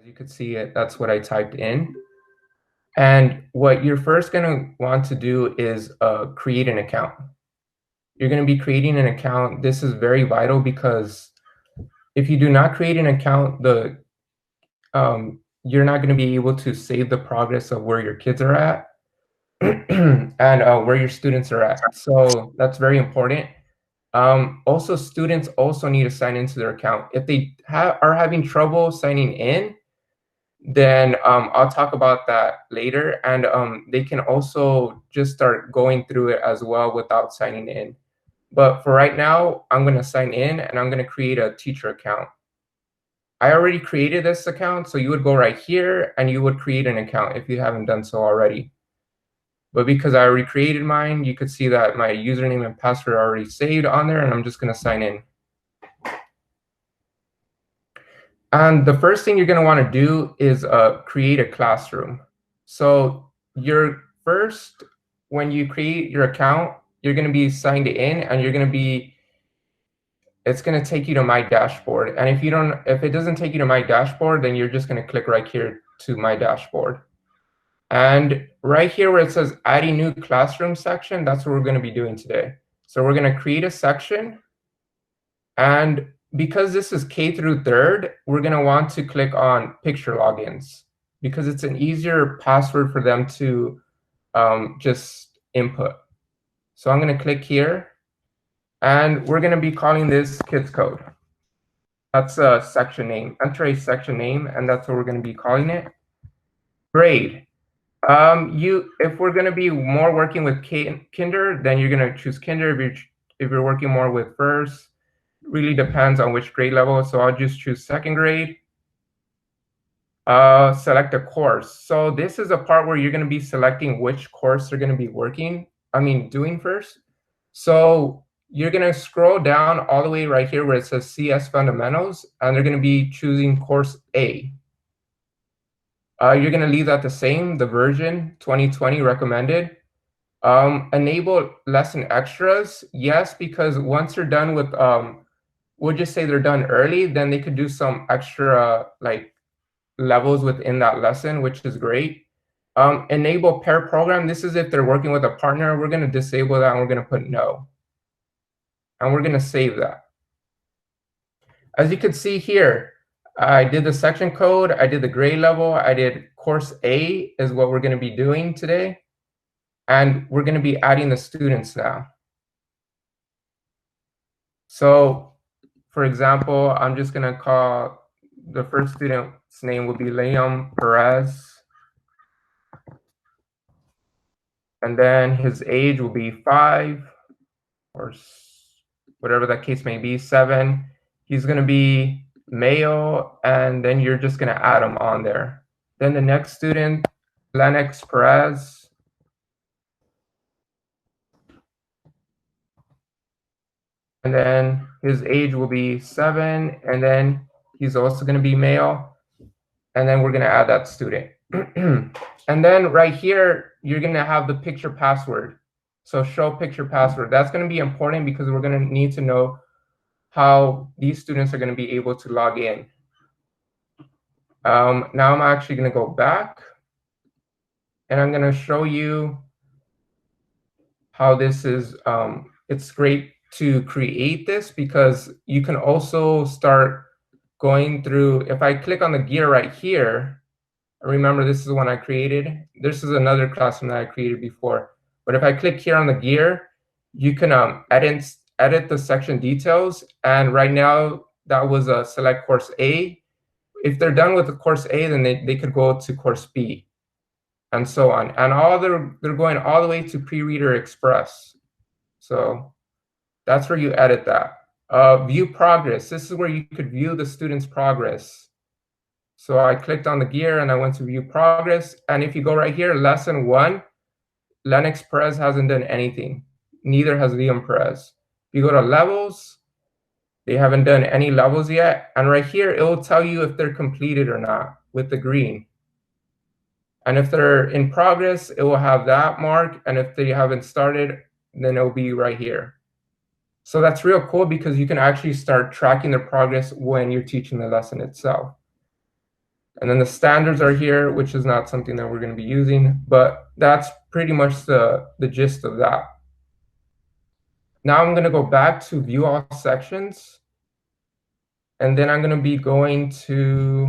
As you could see, that's what I typed in. And what you're first going to want to do is create an account. You're going to be creating an account. This is very vital because if you do not create an account, you're not going to be able to save the progress of where your kids are at and where your students are at. So that's very important. Also, students also need to sign into their account. If they are having trouble signing in, then I'll talk about that later. And they can also just start going through it as well without signing in. But for right now, I'm going to sign in and I'm going to create a teacher account. I already created this account, so you would go right here and you would create an account if you haven't done so already. But because I already created mine, you could see that my username and password are already saved on there, and I'm just going to sign in. And the first thing you're going to want to do is create a classroom. So when you create your account, you're going to be signed in, and it's going to take you to My Dashboard. And if it doesn't take you to My Dashboard, then you're just going to click right here to My Dashboard. And right here where it says adding new classroom section, that's what we're going to be doing today. So we're going to create a section. And because this is K through 3rd, we're going to want to click on picture logins because it's an easier password for them to just input. So I'm going to click here. And we're going to be calling this KidsCode. That's a section name. Enter a section name, and that's what we're going to be calling it. Grade. If we're going to be more working with kinder, then you're going to choose kinder. If you're working more with first, really depends on which grade level. So I'll just choose 2nd grade. Select a course. So this is a part where you're going to be selecting which course they're going to be doing first. So you're going to scroll down all the way right here where it says CS Fundamentals, and they're going to be choosing course A. You're going to leave that the same, the version 2020 recommended. Enable lesson extras. Yes, because once you're done with, we'll just say they're done early, then they could do some extra levels within that lesson, which is great. Enable pair program. This is if they're working with a partner. We're going to disable that, and we're going to put no. And we're going to save that. As you can see here, I did the section code, I did the grade level, I did course A is what we're going to be doing today. And we're going to be adding the students now. So, for example, I'm just going to call the first student's name will be Liam Perez. And then his age will be 5 or whatever that case may be, 7. He's going to be male, and then you're just going to add them on there. Then the next student, Lennox Perez. And then his age will be 7, and then he's also going to be male. And then we're going to add that student. And then right here, you're going to have the picture password. So show picture password. That's going to be important because we're going to need to know how these students are going to be able to log in. Now I'm actually going to go back, and I'm going to show you how this is. It's great to create this because you can also start going through. If I click on the gear right here, remember this is one I created. This is another classroom that I created before. But if I click here on the gear, you can edit the section details. And right now, that was a select course A. If they're done with the course A, then they could go to course B, and so on. And they're going all the way to Pre-Reader Express. So that's where you edit that. View progress. This is where you could view the student's progress. So I clicked on the gear and I went to view progress. And if you go right here, lesson 1, Lennox Perez hasn't done anything. Neither has Liam Perez. If you go to levels, they haven't done any levels yet. And right here, it will tell you if they're completed or not with the green. And if they're in progress, it will have that mark. And if they haven't started, then it'll be right here. So that's real cool because you can actually start tracking their progress when you're teaching the lesson itself. And then the standards are here, which is not something that we're going to be using, but that's pretty much the gist of that. Now I'm going to go back to view all sections. And then I'm going to be going to,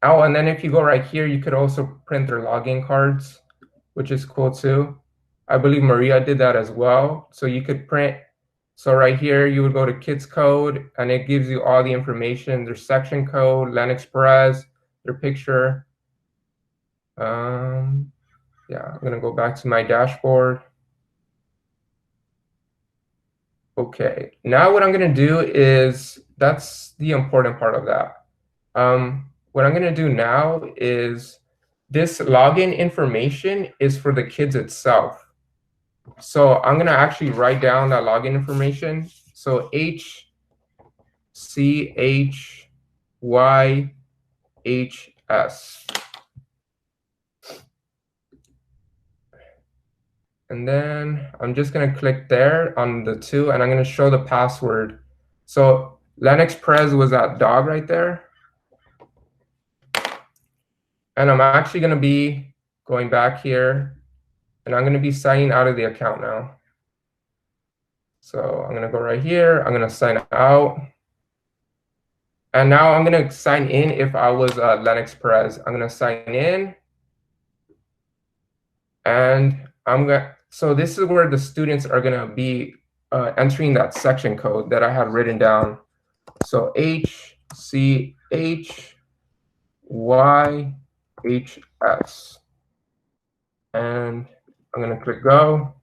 oh, and then if you go right here, you could also print their login cards, which is cool too. I believe Maria did that as well. So you could print, so right here, you would go to KidsCode and it gives you all the information, their section code, LenExpress, their picture. Yeah, I'm gonna go back to my dashboard. Okay, now what I'm gonna do is, that's the important part of that. What I'm gonna do now is, this login information is for the kids itself. So I'm gonna actually write down that login information. So HCHYHS. And then I'm just going to click there on the 2, and I'm going to show the password. So LenExpress was that dog right there. And I'm actually going to be going back here, and I'm going to be signing out of the account now. So I'm going to go right here. I'm going to sign out. And now I'm going to sign in if I was LenExpress. I'm going to sign in. And so this is where the students are going to be entering that section code that I had written down. So HCHYHS. And I'm going to click go.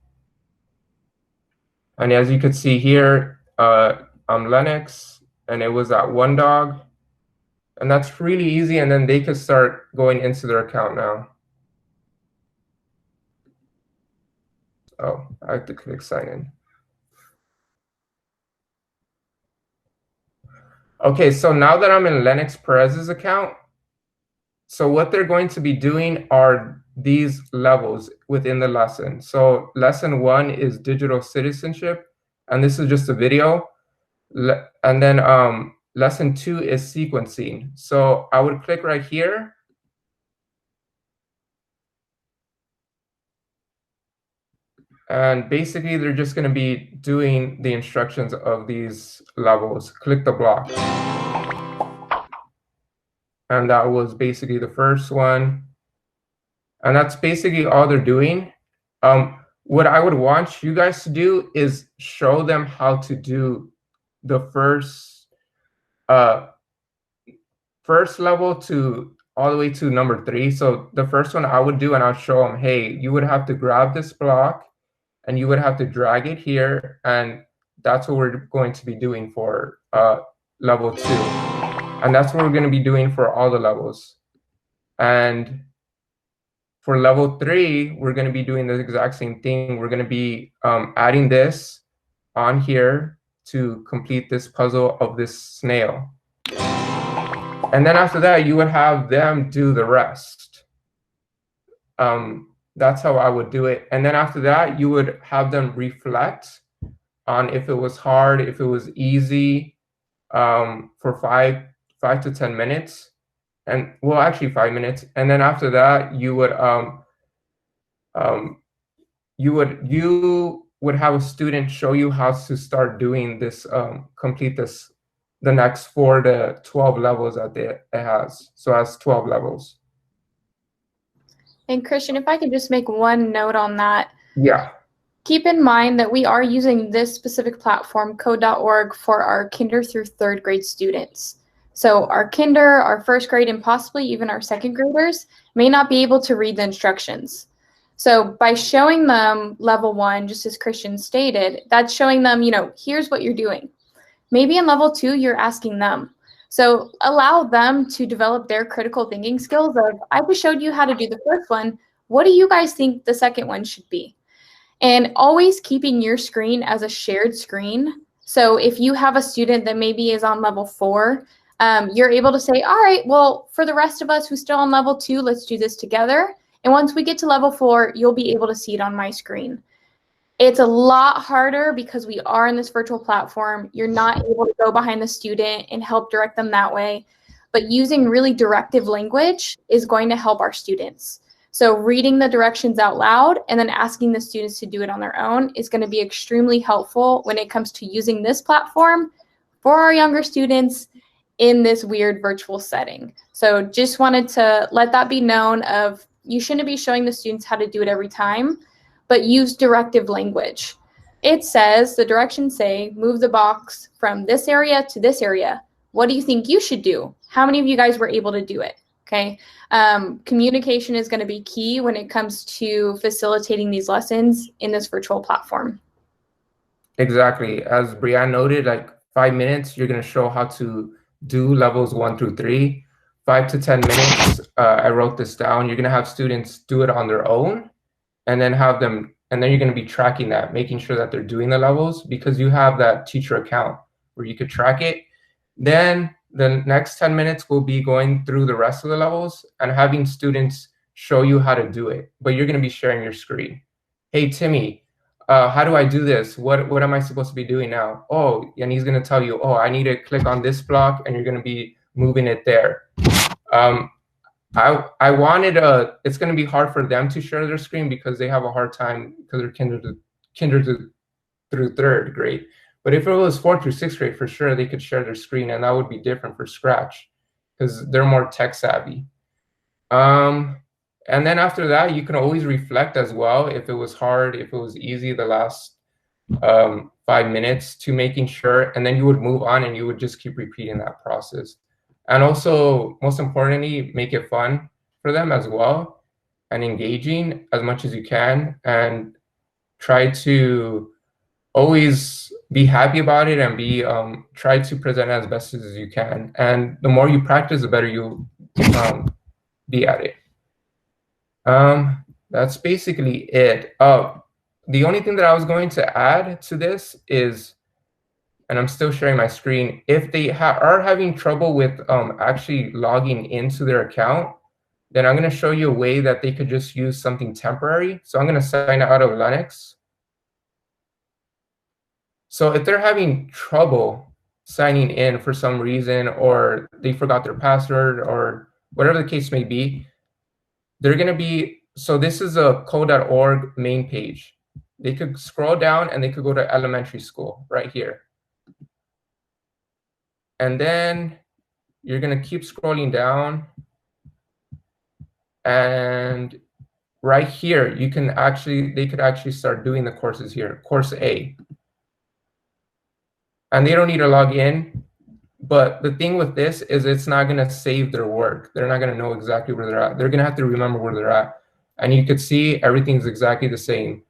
And as you can see here, I'm Lennox, and it was that one dog. And that's really easy. And then they could start going into their account now. Oh, I have to click sign in. Okay, so now that I'm in Lennox Perez's account, so what they're going to be doing are these levels within the lesson. So lesson 1 is digital citizenship, and this is just a video. And then lesson 2 is sequencing. So I would click right here. And basically, they're just going to be doing the instructions of these levels. Click the block. And that was basically the first one. And that's basically all they're doing. What I would want you guys to do is show them how to do the first level to all the way to number 3. So the first one I would do, and I'll show them, hey, you would have to grab this block and you would have to drag it here. And that's what we're going to be doing for level 2. And that's what we're going to be doing for all the levels. And for level 3, we're going to be doing the exact same thing. We're going to be adding this on here to complete this puzzle of this snail. And then after that, you would have them do the rest. That's how I would do it. And then after that, you would have them reflect on if it was hard, if it was easy, for 5 to 10 minutes. And well, actually 5 minutes. And then after that, you would have a student show you how to start doing this, complete this, the next 4 to 12 levels that it has. So it has 12 levels. And Christian, if I could just make one note on that. Yeah. Keep in mind that we are using this specific platform, code.org, for our kinder through 3rd grade students. So our kinder, our 1st grade, and possibly even our 2nd graders may not be able to read the instructions. So by showing them level 1, just as Christian stated, that's showing them, here's what you're doing. Maybe in level 2, you're asking them. So allow them to develop their critical thinking skills of, I just showed you how to do the first one. What do you guys think the second one should be? And always keeping your screen as a shared screen. So if you have a student that maybe is on level 4, you're able to say, all right, well, for the rest of us who's still on level 2, let's do this together. And once we get to level 4, you'll be able to see it on my screen. It's a lot harder because we are in this virtual platform. You're not able to go behind the student and help direct them that way. but using really directive language is going to help our students. So reading the directions out loud and then asking the students to do it on their own is going to be extremely helpful when it comes to using this platform for our younger students in this weird virtual setting. So just wanted to let that be known of you shouldn't be showing the students how to do it every time, but use directive language. It says, the directions say, move the box from this area to this area. What do you think you should do? How many of you guys were able to do it? Okay. Communication is going to be key when it comes to facilitating these lessons in this virtual platform. Exactly. As Brianne noted, like 5 minutes, you're going to show how to do levels 1 through 3. 5 to 10 minutes, I wrote this down. You're going to have students do it on their own, and then have them, and then you're going to be tracking that, making sure that they're doing the levels, because you have that teacher account where you could track it. Then the next 10 minutes will be going through the rest of the levels and having students show you how to do it, but you're going to be sharing your screen. Hey, Timmy, how do I do this? What am I supposed to be doing now? Oh, and he's going to tell you, oh, I need to click on this block, and you're going to be moving it there. I wanted it's going to be hard for them to share their screen because they have a hard time because they're kinder through third grade. But if it was 4th through 6th grade, for sure they could share their screen, and that would be different for Scratch because they're more tech savvy. And then after that, you can always reflect as well. If it was hard, if it was easy, the last 5 minutes to making sure, and then you would move on and you would just keep repeating that process. And also, most importantly, make it fun for them as well and engaging as much as you can, and try to always be happy about it and be try to present as best as you can. And the more you practice, the better you'll be at it. That's basically it. The only thing that I was going to add to this is, and I'm still sharing my screen, if they are having trouble with actually logging into their account, then I'm going to show you a way that they could just use something temporary. So I'm going to sign out of Linux. So if they're having trouble signing in for some reason, or they forgot their password, or whatever the case may be, they're going to be, so this is a KidsCode.org main page. They could scroll down and they could go to elementary school right here. And then you're going to keep scrolling down. And right here, you can actually, they could actually start doing the courses here, course A. And they don't need to log in. But the thing with this is it's not going to save their work. They're not going to know exactly where they're at. They're going to have to remember where they're at. And you could see everything's exactly the same.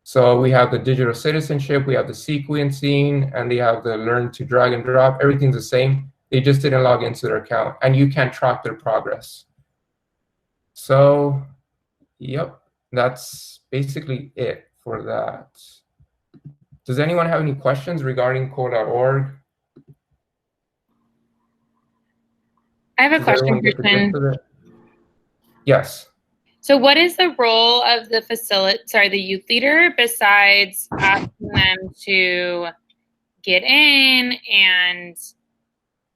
So we have the digital citizenship, we have the sequencing, and they have the learn to drag and drop. Everything's the same. They just didn't log into their account, and you can track their progress. So, yep, that's basically it for that. Does anyone have any questions regarding KidsCode.org? I have a question, Kristen. Yes. So what is the role of the youth leader besides asking them to get in and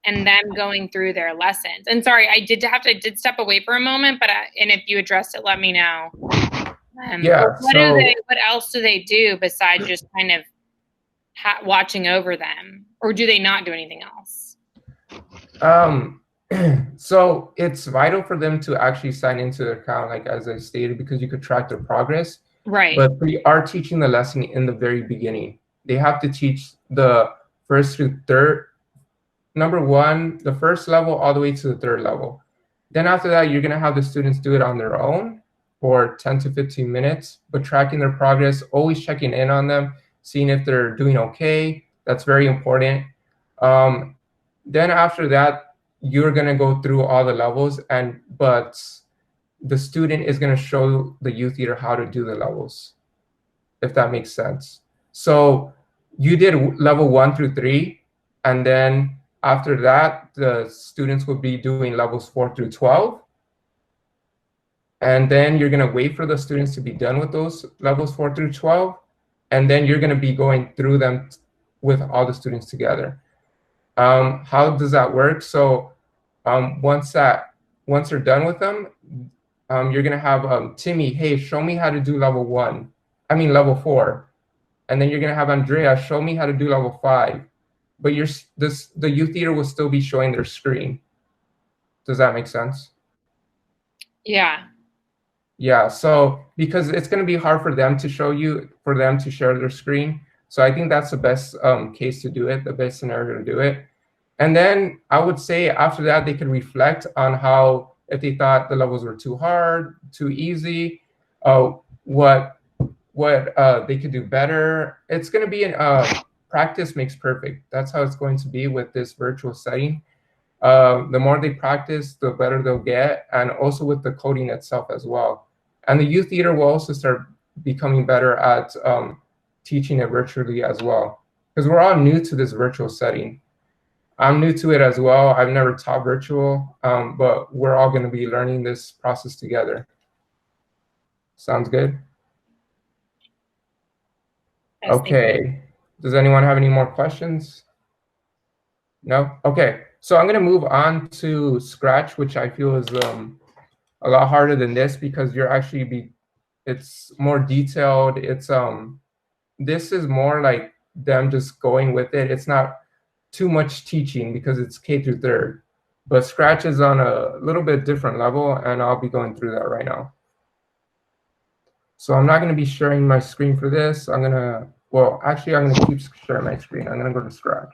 them going through their lessons? And sorry, I did step away for a moment, but and if you addressed it, let me know. Yeah. What else do they do besides just kind of watching over them, or do they not do anything else? So it's vital for them to actually sign into their account, like as I stated, because you could track their progress. Right. But we are teaching the lesson in the very beginning. They have to teach the first through third, number one, the first level all the way to the third level. Then after that, you're going to have the students do it on their own for 10 to 15 minutes, but tracking their progress, always checking in on them, seeing if they're doing okay. That's very important. Then after that, you're going to go through all the levels, but the student is going to show the youth leader how to do the levels, if that makes sense. So you did level 1 through 3, and then after that, the students will be doing levels 4 through 12. And then you're going to wait for the students to be done with those levels 4 through 12. And then you're going to be going through them with all the students together. How does that work? So Once they're done with them, you're gonna have Timmy, hey, show me how to do level 4. And then you're gonna have Andrea, show me how to do level 5. But the youth leader will still be showing their screen. Does that make sense? Yeah. Yeah, so because it's going to be hard for them to share their screen. So I think that's the best case to do it, the best scenario to do it. And then I would say after that, they could reflect on how, if they thought the levels were too hard, too easy, what they could do better. It's going to be practice makes perfect. That's how it's going to be with this virtual setting. The more they practice, the better they'll get, and also with the coding itself as well. And the youth leader will also start becoming better at teaching it virtually as well, because we're all new to this virtual setting. I'm new to it as well. I've never taught virtual, but we're all going to be learning this process together. Sounds good? Yes, Okay. Does anyone have any more questions? No? Okay. So I'm going to move on to Scratch, which I feel is a lot harder than this because it's more detailed. This is more like them just going with it. It's not too much teaching because it's K through 3rd. But Scratch is on a little bit different level, and I'll be going through that right now. So I'm not going to be sharing my screen for this. I'm going to keep sharing my screen. I'm going to go to Scratch.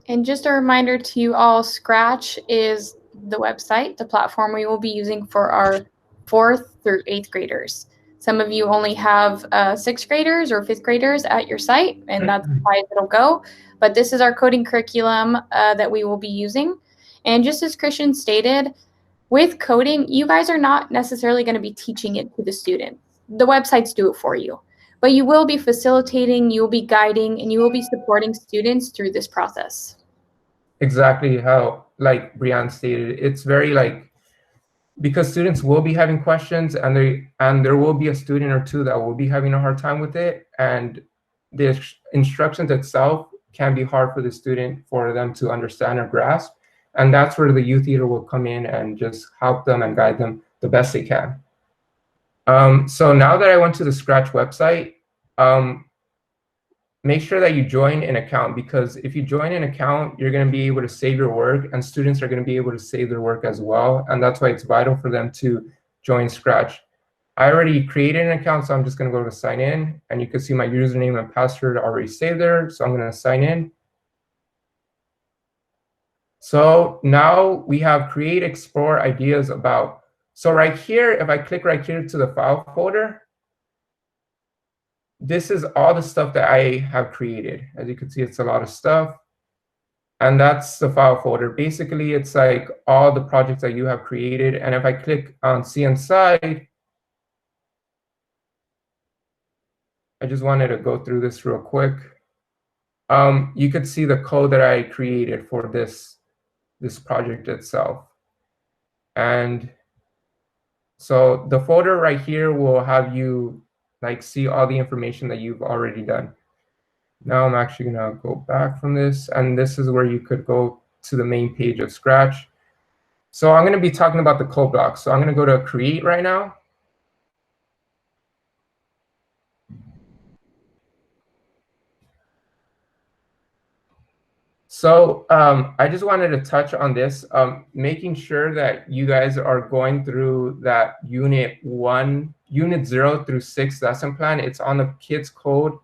And just a reminder to you all, Scratch is the website, the platform we will be using for our 4th through 8th graders. Some of you only have 6th graders or 5th graders at your site, and that's why it'll go. But this is our coding curriculum that we will be using. And just as Christian stated, with coding, you guys are not necessarily going to be teaching it to the student. The websites do it for you. But you will be facilitating, you will be guiding, and you will be supporting students through this process. Exactly how, like Brianne stated, it's very because students will be having questions, and there will be a student or two that will be having a hard time with it, and the instructions itself can be hard for the student for them to understand or grasp, and that's where the youth leader will come in and just help them and guide them the best they can. So now that I went to the Scratch website, make sure that you join an account, because if you join an account, you're going to be able to save your work, and students are going to be able to save their work as well. And that's why it's vital for them to join Scratch. I already created an account, so I'm just going to go to sign in, and you can see my username and password already saved there. So I'm going to sign in. So now we have create, explore, ideas about. So right here, if I click right here to the file folder, this is all the stuff that I have created. As you can see, it's a lot of stuff. And that's the file folder. Basically, it's like all the projects that you have created. And if I click on see inside, I just wanted to go through this real quick. You could see the code that I created for this project itself. And so the folder right here will have you see all the information that you've already done. Now I'm actually going to go back from this, and this is where you could go to the main page of Scratch. So I'm going to be talking about the code blocks. So I'm going to go to create right now. So I just wanted to touch on this, making sure that you guys are going through that unit 0 through 6 lesson plan. It's on the KidsCode,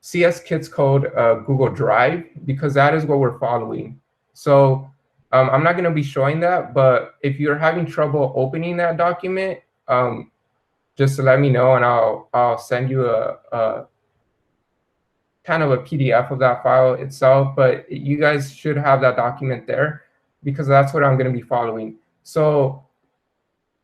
CS KidsCode Google Drive, because that is what we're following. So I'm not going to be showing that, but if you're having trouble opening that document, just let me know, and I'll send you a kind of a PDF of that file itself, but you guys should have that document there, because that's what I'm going to be following. So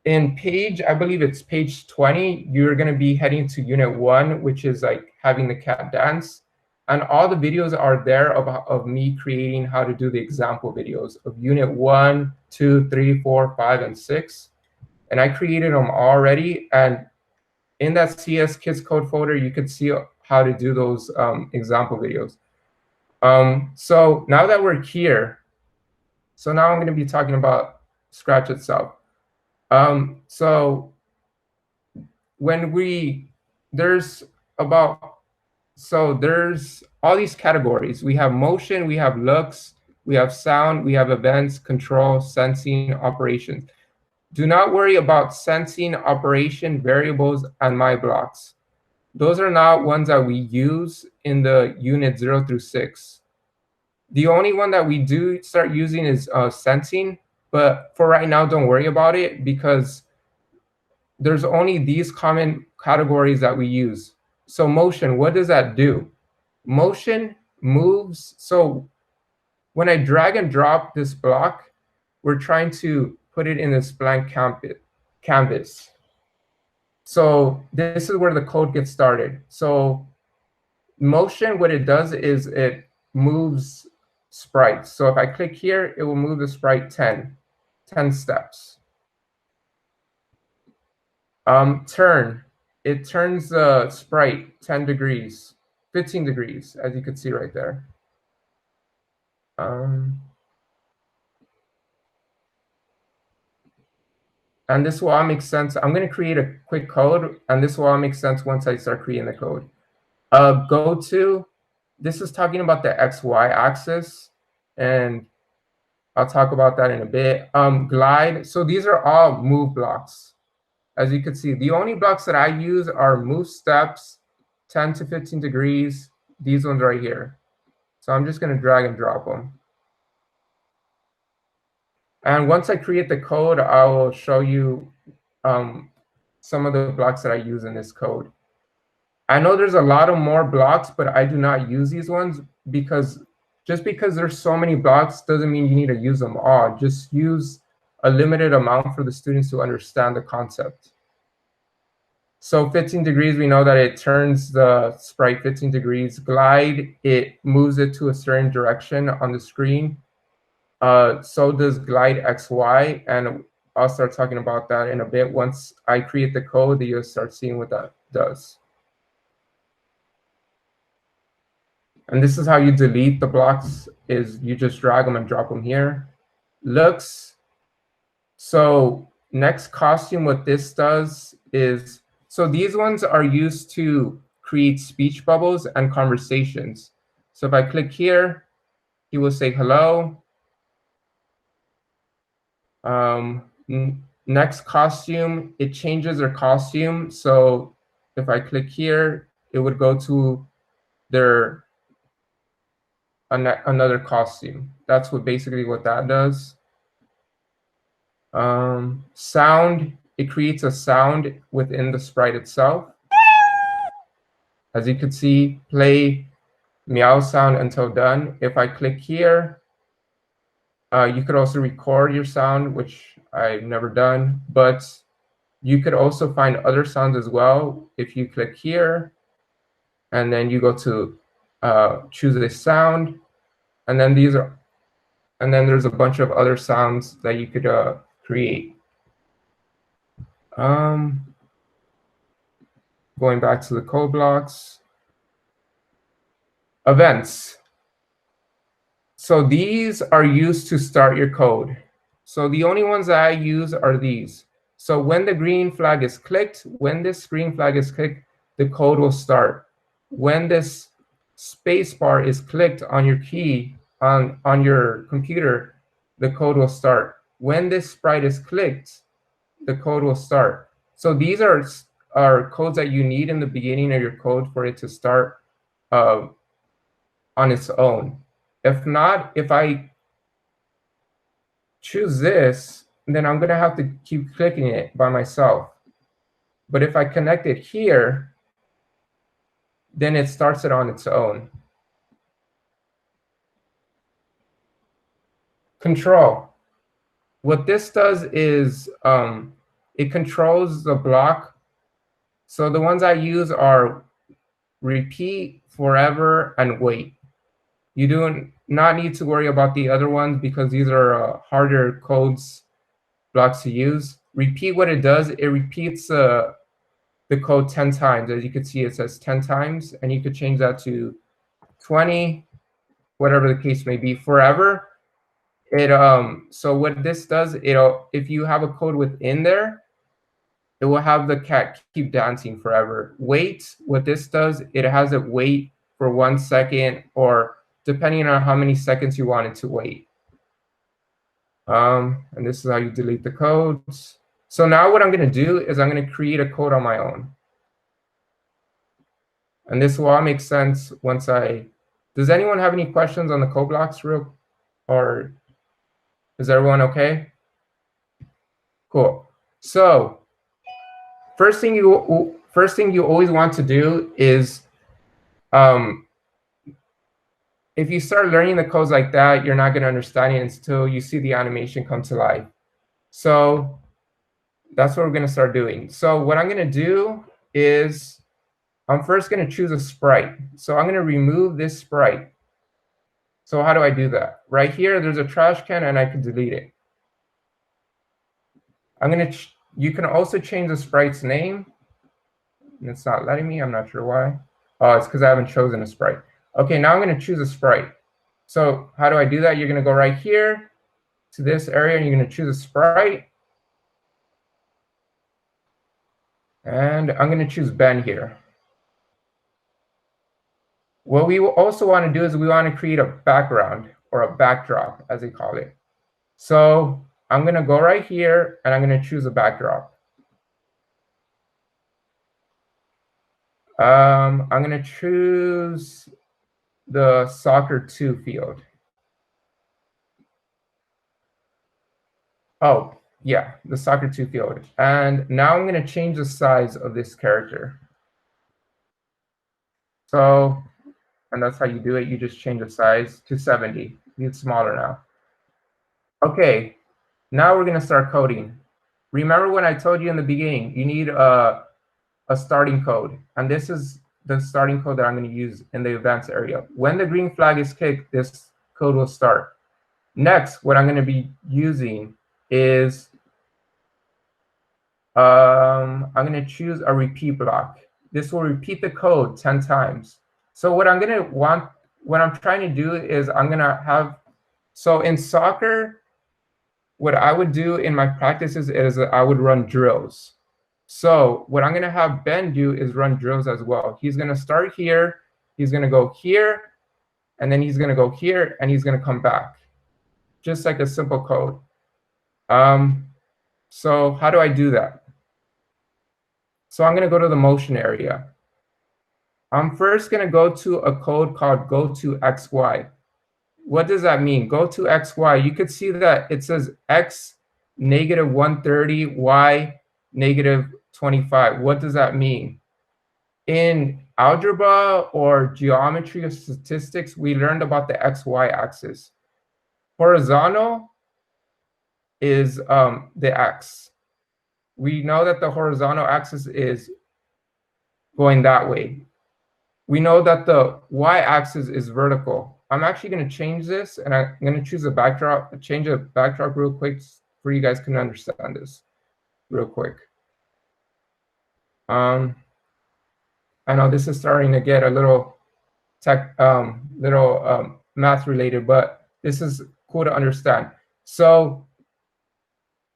in I believe it's page 20, you're going to be heading to unit 1, which is like having the cat dance. And all the videos are there of me creating how to do the example videos of unit 1, 2, 3, 4, 5, and 6. And I created them already. And in that CS Kids Code folder, you could see how to do those example videos. So now that we're here, So now I'm going to be talking about Scratch itself. So when there's all these categories. We have motion, we have looks, we have sound, we have events, control, sensing, operations. Do not worry about sensing, operation, variables, and my blocks. Those are not ones that we use in the unit 0 through 6. The only one that we do start using is sensing, but for right now, don't worry about it because there's only these common categories that we use. So motion, what does that do? Motion moves. So when I drag and drop this block, we're trying to put it in this blank canvas. So this is where the code gets started. So motion, what it does is it moves sprites. So if I click here, it will move the sprite 10 steps. Turn, it turns the sprite 10 degrees, 15 degrees, as you can see right there. And this will all make sense. I'm going to create a quick code, and this will all make sense once I start creating the code. Go to, this is talking about the XY axis, and I'll talk about that in a bit. Glide, so these are all move blocks. As you can see, the only blocks that I use are move steps, 10 to 15 degrees, these ones right here. So I'm just going to drag and drop them. And once I create the code, I will show you some of the blocks that I use in this code. I know there's a lot of more blocks, but I do not use these ones because just because there's so many blocks doesn't mean you need to use them all. Just use a limited amount for the students to understand the concept. So 15 degrees, we know that it turns the sprite 15 degrees. Glide, it moves it to a certain direction on the screen. So does glide XY, and I'll start talking about that in a bit. Once I create the code, you'll start seeing what that does. And this is how you delete the blocks, is you just drag them and drop them here. Looks, so next costume, what this does is, so these ones are used to create speech bubbles and conversations. So if I click here, he will say hello. Next costume, it changes their costume. So if I click here, it would go to their another costume. That's basically what that does. Sound, it creates a sound within the sprite itself. As you can see, play meow sound until done. If I click here, you could also record your sound, which I've never done, but you could also find other sounds as well. If you click here, and then you go to choose a sound, and then there's a bunch of other sounds that you could create. Going back to the code blocks. Events. So these are used to start your code. So the only ones that I use are these. So when the green flag is clicked, when this green flag is clicked, the code will start. When this space bar is clicked on your key on your computer, the code will start. When this sprite is clicked, the code will start. So these are codes that you need in the beginning of your code for it to start on its own. If not, if I choose this, then I'm going to have to keep clicking it by myself. But if I connect it here, then it starts it on its own. Control. What this does is it controls the block. So the ones I use are repeat, forever, and wait. You do not need to worry about the other ones because these are harder codes blocks to use. Repeat, what it does, it repeats the code 10 times. As you can see, it says 10 times, and you could change that to 20, whatever the case may be. Forever, so what this does, if you have a code within there, it will have the cat keep dancing forever. Wait, what this does, it has it wait for 1 second, or depending on how many seconds you want it to wait. And this is how you delete the codes. So now what I'm going to do is I'm going to create a code on my own. And this will all make sense once does anyone have any questions on the code blocks or is everyone okay? Cool. So first thing you always want to do is, if you start learning the codes like that, you're not going to understand it until you see the animation come to life. So that's what we're going to start doing. So what I'm going to do is I'm first going to choose a sprite. So I'm going to remove this sprite. So how do I do that? Right here, there's a trash can, and I can delete it. You can also change the sprite's name. And it's not letting me. I'm not sure why. Oh, it's because I haven't chosen a sprite. Okay, now I'm going to choose a sprite. So how do I do that? You're going to go right here to this area, and you're going to choose a sprite. And I'm going to choose Ben here. What we also want to do is we want to create a background, or a backdrop, as they call it. So I'm going to go right here, and I'm going to choose a backdrop. I'm going to choose the soccer 2 field. Oh, yeah, the soccer 2 field. And now I'm going to change the size of this character. So, and that's how you do it. You just change the size to 70. It's smaller now. Okay, now we're going to start coding. Remember when I told you in the beginning, you need a starting code. And this is the starting code that I'm going to use in the events area. When the green flag is kicked, this code will start. Next, what I'm going to be using is I'm going to choose a repeat block. This will repeat the code 10 times. So what I'm trying to do is I'm going to have, so in soccer, what I would do in my practices is I would run drills. So what I'm going to have Ben do is run drills as well. He's going to start here, he's going to go here, and then he's going to go here, and he's going to come back. Just like a simple code. So how do I do that? So I'm going to go to the motion area. I'm first going to go to a code called go to XY. What does that mean? Go to XY. You could see that it says X -130, Y -25. What does that mean? In algebra or geometry or statistics, we learned about the XY axis. Horizontal is the X. We know that the horizontal axis is going that way. We know that the y-axis is vertical. I'm actually going to change this, and I'm going to choose a backdrop, change a backdrop real quick for you guys can understand this real quick. I know this is starting to get a little math related, but this is cool to understand. So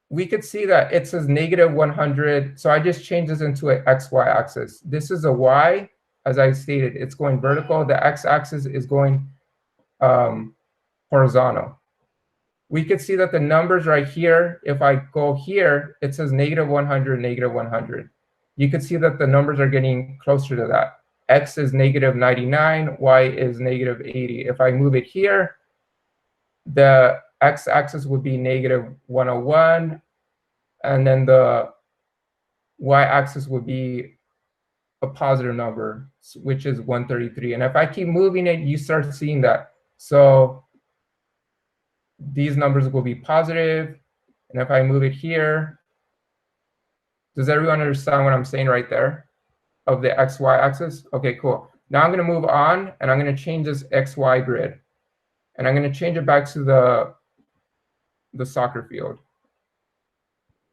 we could see that it says -100. So I just changed this into an XY axis. This is a Y, as I stated, it's going vertical. The X axis is going horizontal. We could see that the numbers right here, if I go here, it says -100, -100. You could see that the numbers are getting closer to that. X is -99, Y is -80. If I move it here, the x-axis would be -101, and then the y-axis would be a positive number, which is 133. And if I keep moving it, you start seeing that. So these numbers will be positive. And if I move it here, does everyone understand what I'm saying right there of the XY axis? Okay, cool. Now I'm going to move on, and I'm going to change this XY grid. And I'm going to change it back to the soccer field.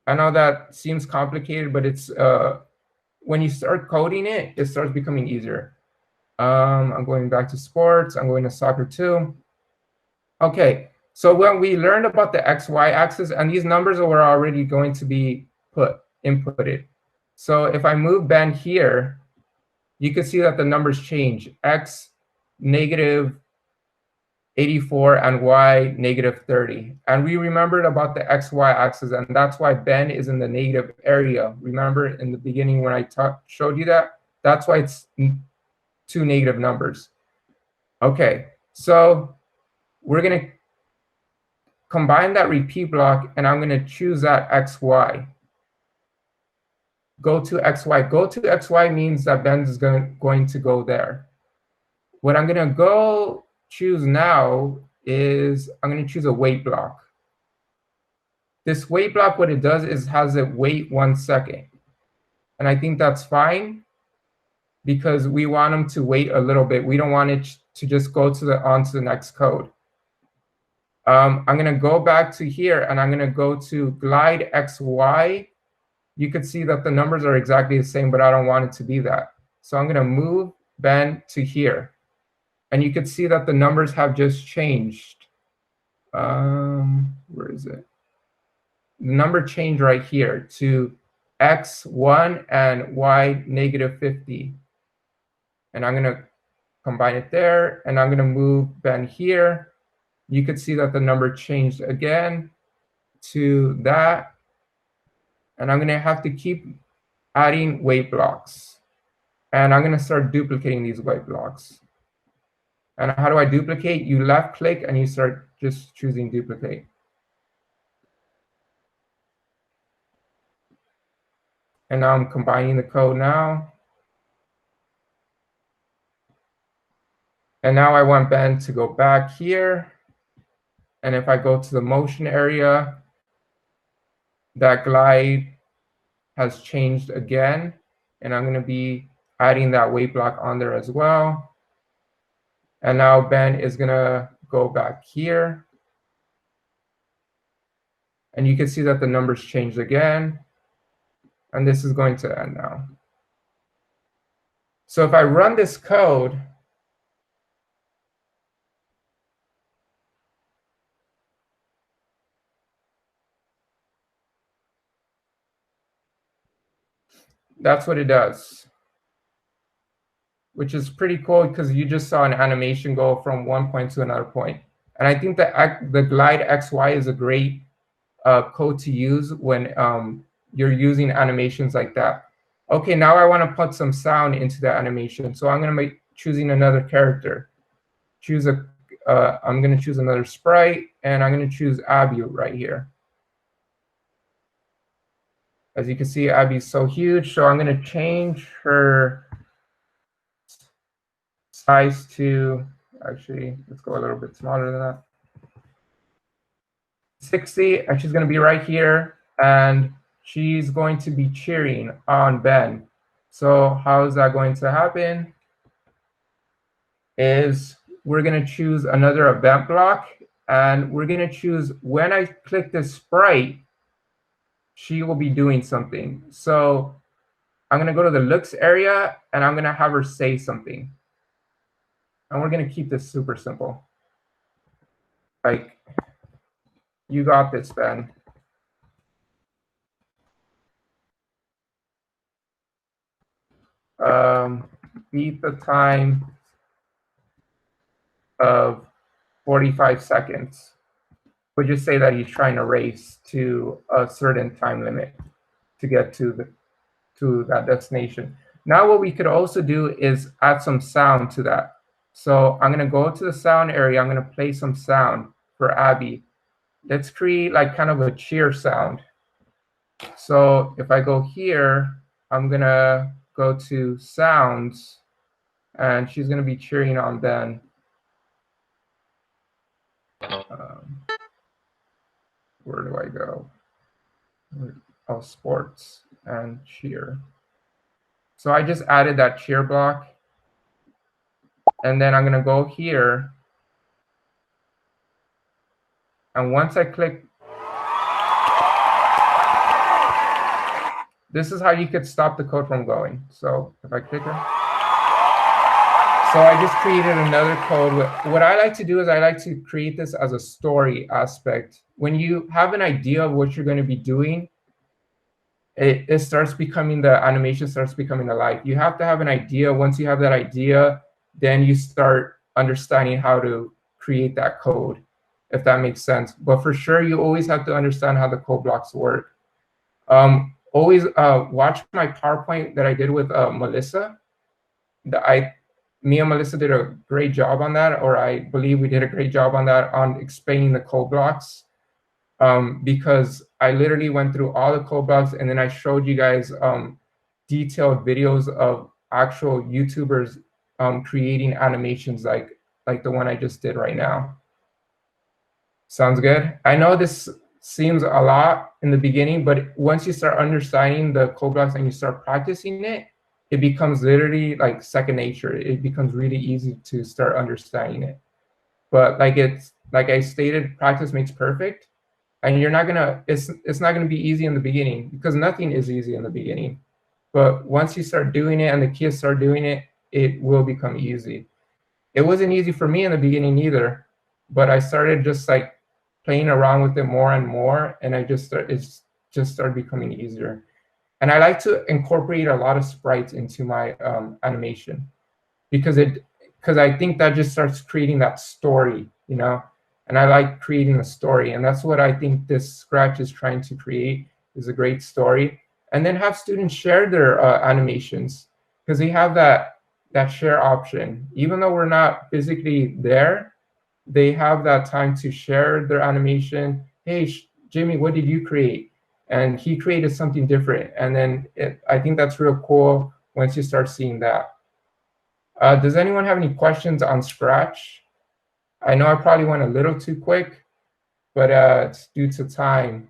I know that seems complicated, but it's when you start coding it, it starts becoming easier. I'm going back to sports. I'm going to soccer too. Okay, So when we learned about the XY axis, and these numbers were already going to be inputted. So if I move Ben here, you can see that the numbers change. X negative 84 and Y negative 30. And we remembered about the XY axis, and that's why Ben is in the negative area. Remember in the beginning when I showed you that? That's why it's two negative numbers. Okay, so we're going to combine that repeat block, and I'm going to choose that XY. Go to XY. Go to XY means that Ben is going to go there. What I'm going to go choose now is I'm going to choose a wait block. This wait block, what it does is has it wait 1 second. And I think that's fine because we want them to wait a little bit. We don't want it to just go on to the next code. I'm going to go back to here, and I'm going to go to glide XY. You could see that the numbers are exactly the same, but I don't want it to be that. So I'm going to move Ben to here. And you can see that the numbers have just changed. Where is it? The number changed right here to X1 and Y negative 50. And I'm going to combine it there, and I'm going to move Ben here. You could see that the number changed again to that. And I'm going to have to keep adding wait blocks. And I'm going to start duplicating these wait blocks. And how do I duplicate? You left click and you start just choosing duplicate. And now I'm combining the code now. And now I want Ben to go back here. And if I go to the motion area, that glide has changed again. And I'm going to be adding that wait block on there as well. And now Ben is going to go back here. And you can see that the numbers changed again. And this is going to end now. So if I run this code, that's what it does, which is pretty cool because you just saw an animation go from one point to another point. And I think that the glide XY is a great code to use when you're using animations like that. Okay, now I want to put some sound into the animation. So I'm going to be choosing another character. I'm going to choose another sprite, and I'm going to choose Abby right here. As you can see, Abby's so huge, so I'm going to change her size to, actually, let's go a little bit smaller than that. 60, and she's going to be right here, and she's going to be cheering on Ben. So how is that going to happen? Is we're going to choose another event block, and we're going to choose when I click this sprite, she will be doing something. So I'm going to go to the looks area, and I'm going to have her say something. And we're going to keep this super simple. Like, you got this, Ben. Beat the time of 45 seconds. We'll just say that he's trying to race to a certain time limit to get to that destination. Now what we could also do is add some sound to that. So I'm going to go to the sound area. I'm going to play some sound for Abby. Let's create like kind of a cheer sound. So if I go here, I'm going to go to sounds, and she's going to be cheering on Ben. Where do I go? Oh, sports and cheer. So I just added that cheer block. And then I'm going to go here. And once I click, this is how you could stop the code from going. So if I click it, So I just created another code. What I like to do is I like to create this as a story aspect. When you have an idea of what you're going to be doing, it starts becoming, the animation starts becoming alive. You have to have an idea. Once you have that idea, then you start understanding how to create that code, if that makes sense. But for sure, you always have to understand how the code blocks work. Always watch my PowerPoint that I did with Melissa. Me and Melissa did a great job on that, or I believe we did a great job on that, on explaining the code blocks. Because I literally went through all the code blocks, and then I showed you guys detailed videos of actual YouTubers creating animations like the one I just did right now. Sounds good? I know this seems a lot in the beginning, but once you start understanding the code blocks and you start practicing it, it becomes literally like second nature. It becomes really easy to start understanding it. But like I stated, practice makes perfect. And you're not gonna, it's not gonna be easy in the beginning, because nothing is easy in the beginning. But once you start doing it and the kids start doing it, it will become easy. It wasn't easy for me in the beginning either, but I started just like playing around with it more and more, and it just started becoming easier. And I like to incorporate a lot of sprites into my animation, because I think that just starts creating that story, you know. And I like creating a story, and that's what I think this Scratch is trying to create, is a great story. And then have students share their animations, because they have that share option. Even though we're not physically there, they have that time to share their animation. Hey, Jimmy, what did you create? And he created something different. And then I think that's real cool once you start seeing that. Does anyone have any questions on Scratch? I know I probably went a little too quick, but it's due to time.